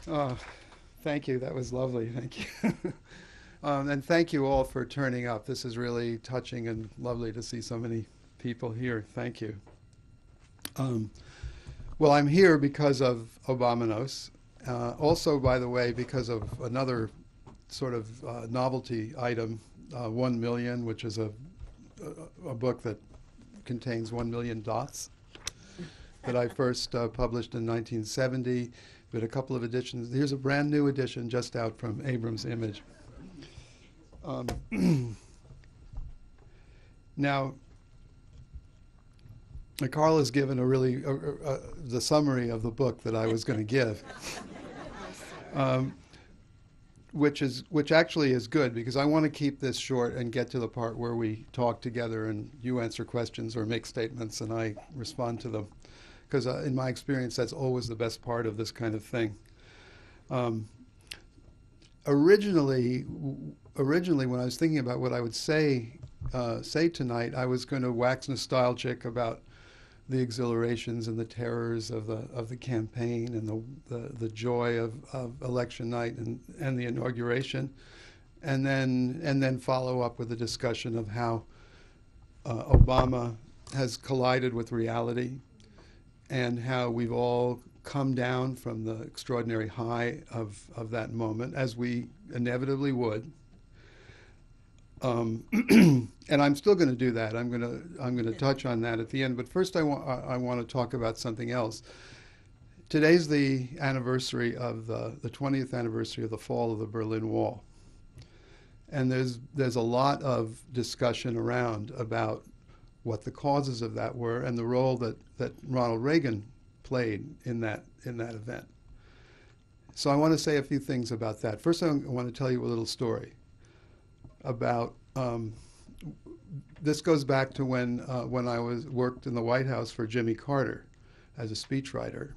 Oh, thank you. That was lovely. Thank you. And thank you all for turning up. This is really touching and lovely to see so many people here. Thank you. Um, well, I'm here because of Obamanos. Also, by the way, because of another sort of novelty item, 1 million, which is a book that contains 1 million dots that I first published in 1970. But a couple of editions. Here's a brand new edition just out from Abrams Image. Now, Carl has given a really the summary of the book that I was going to give, which actually is good because I want to keep this short and get to the part where we talk together and you answer questions or make statements and I respond to them. Because in my experience, that's always the best part of this kind of thing. Originally, when I was thinking about what I would say tonight, I was going to wax nostalgic about the exhilarations and the terrors of the campaign and the joy of election night and the inauguration, and then follow up with a discussion of how Obama has collided with reality, and how we've all come down from the extraordinary high of that moment, as we inevitably would. And I'm still going to do that. I'm going to touch on that at the end. But first, I want to talk about something else. Today's the anniversary of the 20th anniversary of the fall of the Berlin Wall, and there's a lot of discussion around about what the causes of that were and the role that Ronald Reagan played in that event. So I want to say a few things about that. First, I want to tell you a little story about. This goes back to when I worked in the White House for Jimmy Carter as a speechwriter.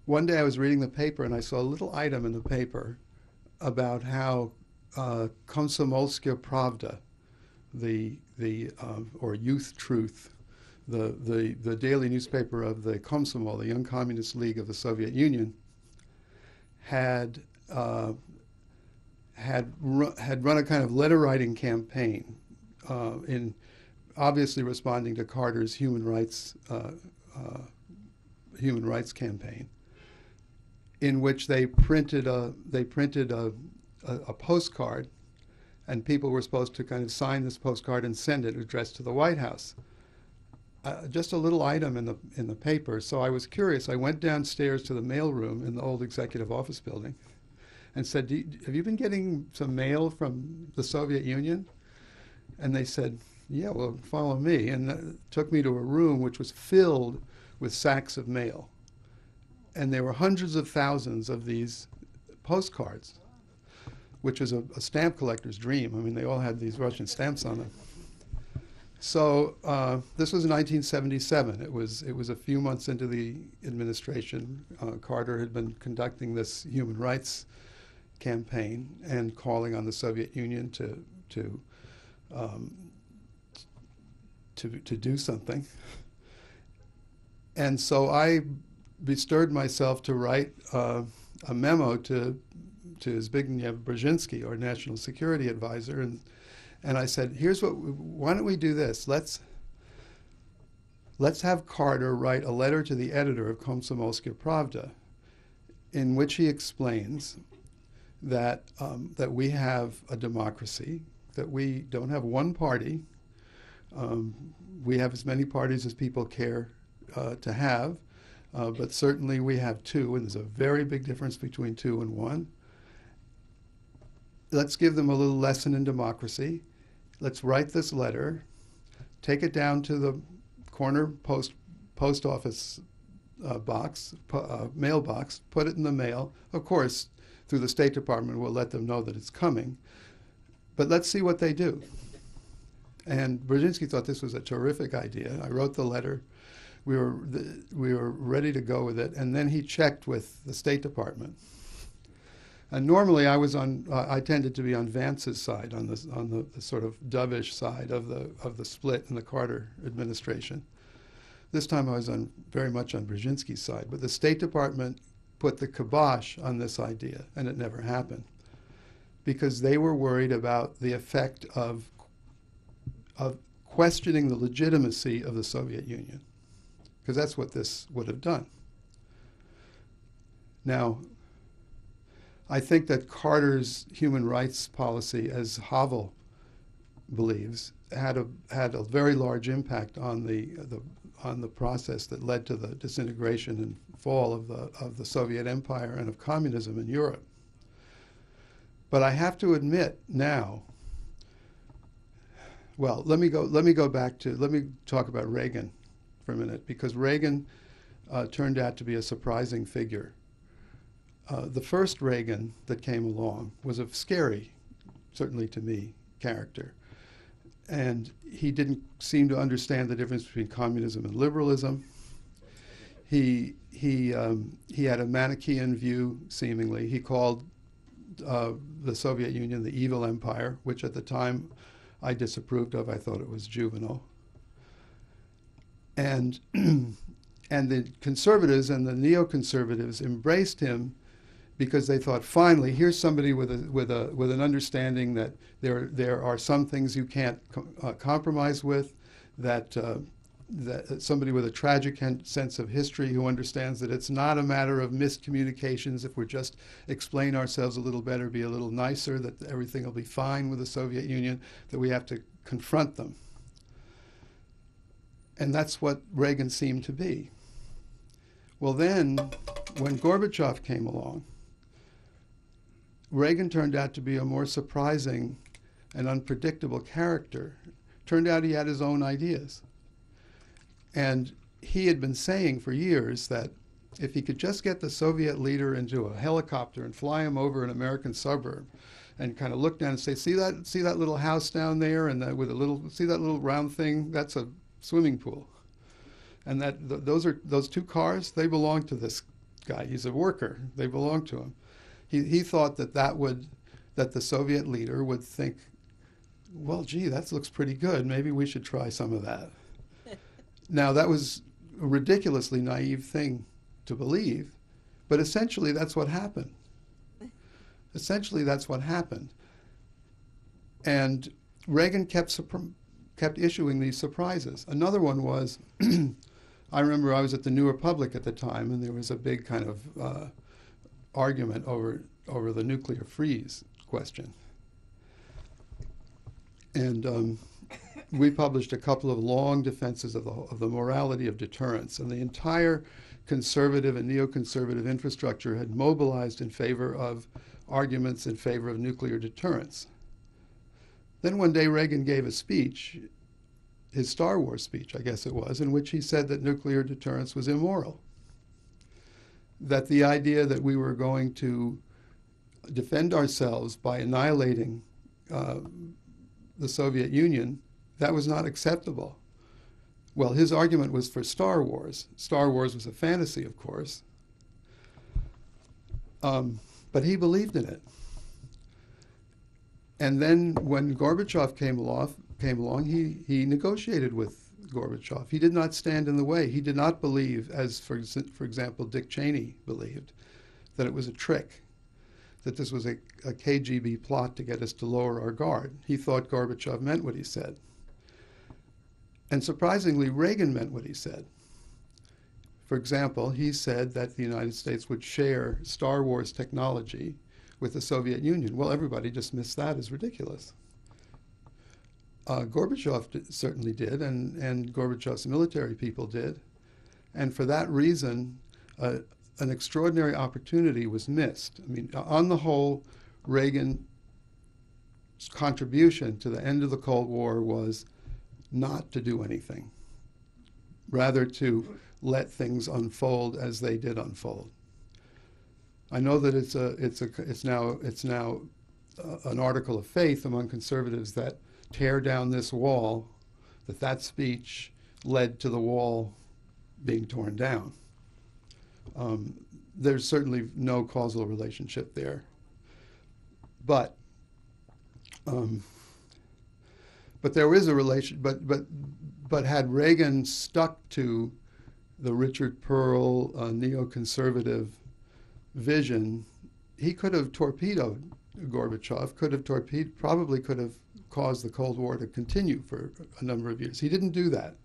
One day I was reading the paper and I saw a little item in the paper about how Komsomolskaya Pravda, or Youth Truth, the daily newspaper of the Komsomol, the Young Communist League of the Soviet Union, had run a kind of letter writing campaign in obviously responding to Carter's human rights campaign, in which they printed a postcard. And people were supposed to kind of sign this postcard and send it addressed to the White House. Just a little item in the paper. So I was curious. I went downstairs to the mailroom in the old executive office building and said, have you been getting some mail from the Soviet Union? And they said, yeah, well, follow me. And took me to a room which was filled with sacks of mail. And there were hundreds of thousands of these postcards, which was a stamp collector's dream. I mean, they all had these Russian stamps on them. So this was in 1977. It was a few months into the administration. Carter had been conducting this human rights campaign and calling on the Soviet Union to do something. And so I bestirred myself to write a memo to Zbigniew Brzezinski, our national security advisor, and I said, why don't we do this? Let's have Carter write a letter to the editor of Komsomolskaya Pravda, in which he explains that we have a democracy, that we don't have one party. We have as many parties as people care to have, but certainly we have two, and there's a very big difference between two and one. Let's give them a little lesson in democracy. Let's write this letter, take it down to the corner post office mailbox, put it in the mail. Of course, through the State Department, we'll let them know that it's coming. But let's see what they do. And Brzezinski thought this was a terrific idea. I wrote the letter. We were ready to go with it. And then he checked with the State Department. And normally I tended to be on Vance's side, on the sort of dovish side of the split in the Carter administration. This time I was very much on Brzezinski's side, but the State Department put the kibosh on this idea, and it never happened, because they were worried about the effect of questioning the legitimacy of the Soviet Union, because that's what this would have done. Now, I think that Carter's human rights policy, as Havel believes, had a very large impact on the process that led to the disintegration and fall of the Soviet Empire and of communism in Europe. But I have to admit now, well, let me talk about Reagan for a minute, because Reagan turned out to be a surprising figure. The first Reagan that came along was a scary, certainly to me, character. And he didn't seem to understand the difference between communism and liberalism. He had a Manichaean view, seemingly. He called the Soviet Union the evil empire, which at the time I disapproved of. I thought it was juvenile. And the conservatives and the neoconservatives embraced him because they thought, finally, here's somebody with an understanding that there are some things you can't compromise with, that somebody with a tragic sense of history who understands that it's not a matter of miscommunications if we just explain ourselves a little better, be a little nicer, that everything will be fine with the Soviet Union, that we have to confront them. And that's what Reagan seemed to be. Well, then, when Gorbachev came along, Reagan turned out to be a more surprising and unpredictable character. Turned out he had his own ideas. And he had been saying for years that if he could just get the Soviet leader into a helicopter and fly him over an American suburb and kind of look down and say, see that little house down there, and see that little round thing? That's a swimming pool. And those two cars, they belong to this guy. He's a worker. They belong to him. He thought that the Soviet leader would think, well, gee, that looks pretty good. Maybe we should try some of that. Now, that was a ridiculously naive thing to believe, but essentially that's what happened. Essentially, that's what happened. And Reagan kept issuing these surprises. Another one was, I remember I was at the New Republic at the time, and there was a big kind of argument over the nuclear freeze question. And we published a couple of long defenses of the morality of deterrence, and the entire conservative and neoconservative infrastructure had mobilized in favor of arguments in favor of nuclear deterrence. Then one day Reagan gave a speech, his Star Wars speech, I guess it was, in which he said that nuclear deterrence was immoral. That the idea that we were going to defend ourselves by annihilating the Soviet Union, that was not acceptable. Well, his argument was for Star Wars. Star Wars was a fantasy, of course. But he believed in it. And then when Gorbachev came along, he negotiated with Gorbachev. He did not stand in the way. He did not believe, as for example, Dick Cheney believed, that it was a trick, that this was a KGB plot to get us to lower our guard. He thought Gorbachev meant what he said. And surprisingly, Reagan meant what he said. For example, he said that the United States would share Star Wars technology with the Soviet Union. Well, everybody dismissed that as ridiculous. Gorbachev certainly did, and Gorbachev's military people did. And for that reason, an extraordinary opportunity was missed. I mean, on the whole, Reagan's contribution to the end of the Cold War was not to do anything, rather to let things unfold as they did unfold. I know that it's now an article of faith among conservatives that tear down this wall, that speech led to the wall being torn down. There's certainly no causal relationship there. But there is a relation. But had Reagan stuck to the Richard Pearl neoconservative vision, he could have torpedoed Gorbachev, probably could have caused the Cold War to continue for a number of years. He didn't do that.